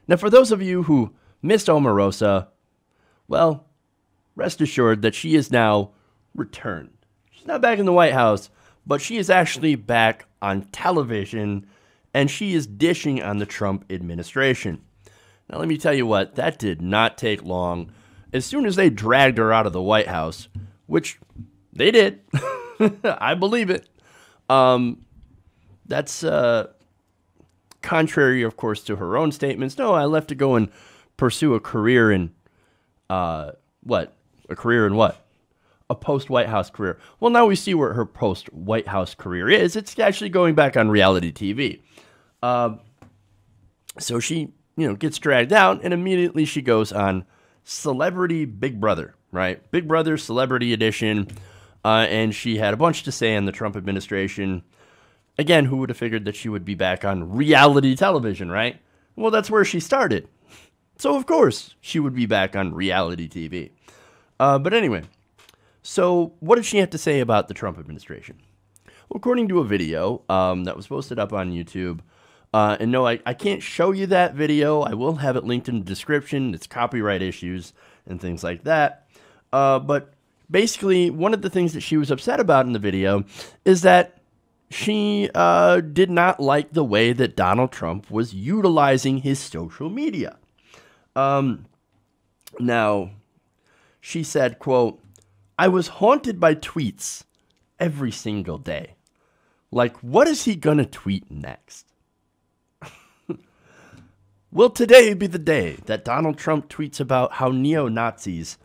Now, for those of you who missed Omarosa, well, rest assured that she is now returned. She's not back in the White House, but she is actually back on television, and she is dishing on the Trump administration. Now, let me tell you what, that did not take long. As soon as they dragged her out of the White House, which they did, I believe it, that's contrary, of course, to her own statements. No, I left to go and pursue a career in, what? A career in what? A post-White House career. Well, now we see where her post-White House career is. It's actually going back on reality TV. So she, gets dragged out, and immediately she goes on Celebrity Big Brother, right? Big Brother Celebrity Edition, and she had a bunch to say on the Trump administration. Again, who would have figured that she would be back on reality television, right? Well, that's where she started. So, of course, she would be back on reality TV. But anyway, so what did she have to say about the Trump administration? Well, according to a video that was posted up on YouTube, and no, I can't show you that video. I will have it linked in the description. It's copyright issues and things like that. But basically, one of the things that she was upset about in the video is that she did not like the way that Donald Trump was utilizing his social media. Now, she said, quote, "I was haunted by tweets every single day. Like, what is he gonna tweet next?" Will today be the day that Donald Trump tweets about how neo-Nazis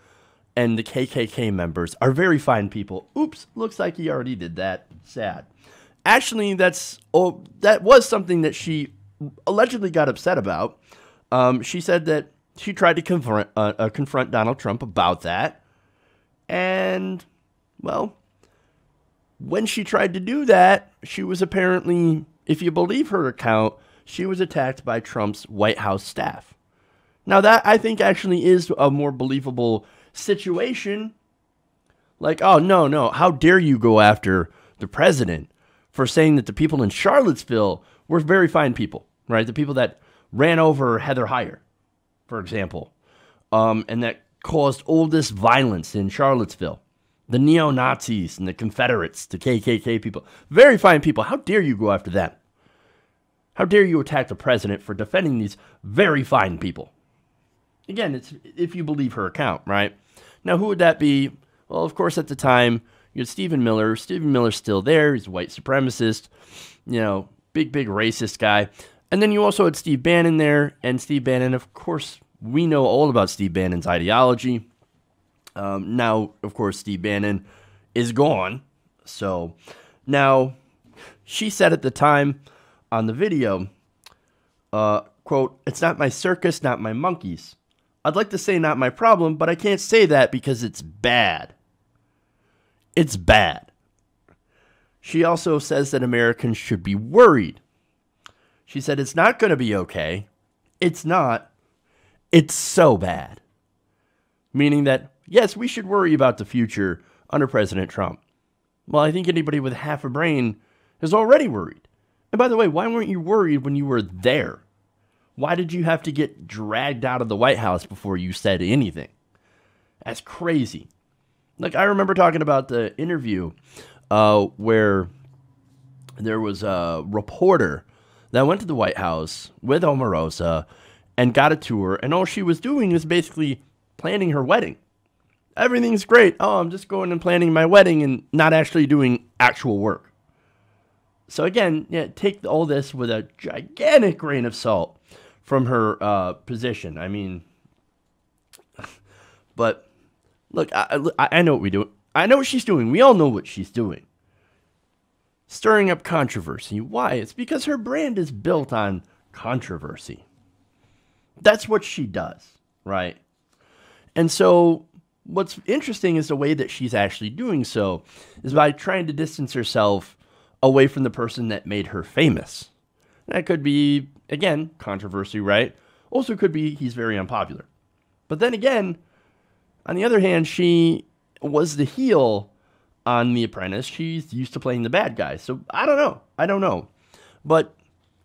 and the KKK members are very fine people? Oops, looks like he already did that. Sad. Actually, that was something that she allegedly got upset about. She said that she tried to confront Donald Trump about that. And, well, when she tried to do that, she was apparently, if you believe her account, she was attacked by Trump's White House staff. Now, that, I think, actually is a more believable situation. Like, oh, no, how dare you go after the president for saying that the people in Charlottesville were very fine people, right? The people that ran over Heather Heyer, for example, and that caused all this violence in Charlottesville. The neo-Nazis and the Confederates, the KKK people, very fine people. How dare you go after them? How dare you attack the president for defending these very fine people? Again, it's if you believe her account, right? Now, who would that be? Well, of course, at the time, you had Stephen Miller. Stephen Miller's still there. He's a white supremacist, big racist guy. And then you also had Steve Bannon there. And Steve Bannon, of course, we know all about Steve Bannon's ideology. Now, of course, Steve Bannon is gone. So now she said at the time on the video, quote, "It's not my circus, not my monkeys. I'd like to say not my problem, but I can't say that because it's bad. It's bad." She also says that Americans should be worried. She said, "It's not going to be okay. It's not. It's so bad." Meaning that, yes, we should worry about the future under President Trump. Well, I think anybody with half a brain is already worried. And by the way, why weren't you worried when you were there? Why did you have to get dragged out of the White House before you said anything? That's crazy. Like, I remember talking about the interview where there was a reporter that went to the White House with Omarosa and got a tour, and all she was doing was basically planning her wedding. Everything's great. Oh, I'm just going and planning my wedding and not actually doing actual work. So again, take all this with a gigantic grain of salt from her position. I mean, but look, I know what we do. I know what she's doing. We all know what she's doing. Stirring up controversy. Why? It's because her brand is built on controversy. That's what she does, right? And so what's interesting is the way that she's actually doing so is by trying to distance herself away from the person that made her famous. That could be, again, controversy, right? Also could be he's very unpopular. But then again, on the other hand, she was the heel on The Apprentice. She's used to playing the bad guy. So I don't know. But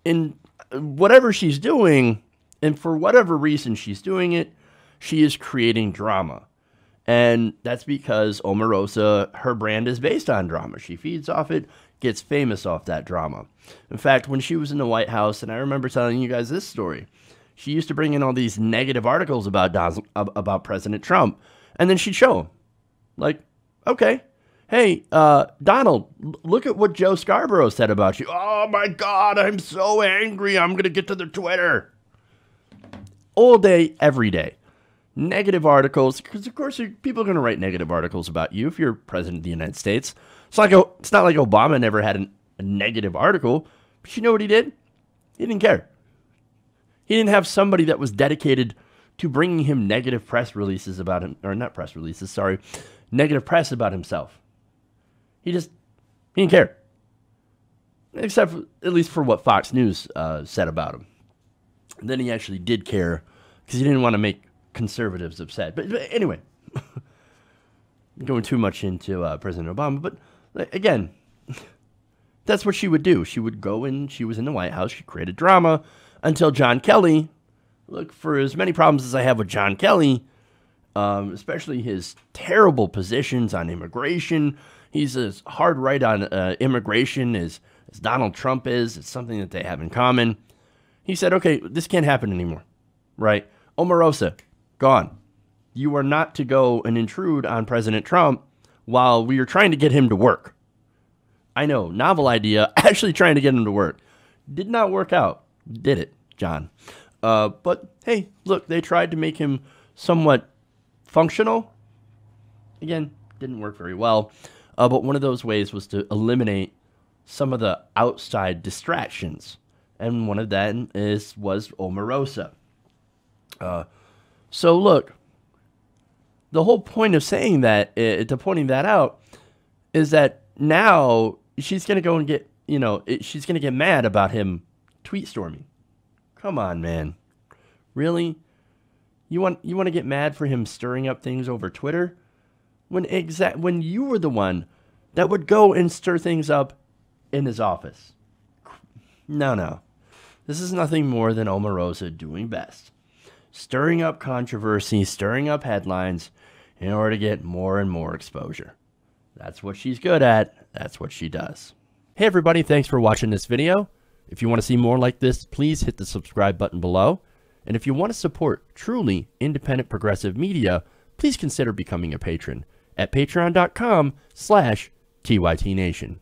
in whatever she's doing, And for whatever reason she's doing it, she is creating drama. And that's because Omarosa, her brand is based on drama. She feeds off it, gets famous off that drama. In fact, when she was in the White House, and I remember telling you guys this story, she used to bring in all these negative articles about President Trump, and then she'd show them. Like, okay, hey, Donald, look at what Joe Scarborough said about you. Oh my God, I'm so angry. I'm going to get to the Twitter. All day, every day. Negative articles, because of course people are going to write negative articles about you if you're president of the United States. It's not like Obama never had a negative article, but you know what he did? He didn't care. He didn't have somebody that was dedicated to bringing him negative press releases about him, or not press releases, sorry, negative press about himself. He didn't care. Except for, at least for what Fox News said about him. And then he actually did care because he didn't want to make conservatives upset. But anyway, going too much into President Obama. But again, that's what she would do. She would go in, she was in the White House, she created drama until John Kelly, look, for as many problems as I have with John Kelly, especially his terrible positions on immigration. He's as hard right on immigration as Donald Trump is. It's something that they have in common. He said, okay, this can't happen anymore, right? Omarosa, gone. You are not to go and intrude on President Trump while we are trying to get him to work. I know, novel idea, actually trying to get him to work. Did not work out. Did it, John? But hey, look, they tried to make him somewhat functional. Again, didn't work very well. But one of those ways was to eliminate some of the outside distractions. And one of them was Omarosa. So look, the whole point of saying that, to pointing that out, is that now she's going to go and get, she's going to get mad about him tweet storming. Come on, man. Really? You want to get mad for him stirring up things over Twitter? When you were the one that would go and stir things up in his office. No. This is nothing more than Omarosa doing best. Stirring up controversy, stirring up headlines in order to get more and more exposure. That's what she's good at. That's what she does. Hey everybody, thanks for watching this video. If you want to see more like this, please hit the subscribe button below. And if you want to support truly independent progressive media, please consider becoming a patron at patreon.com/TYTNation.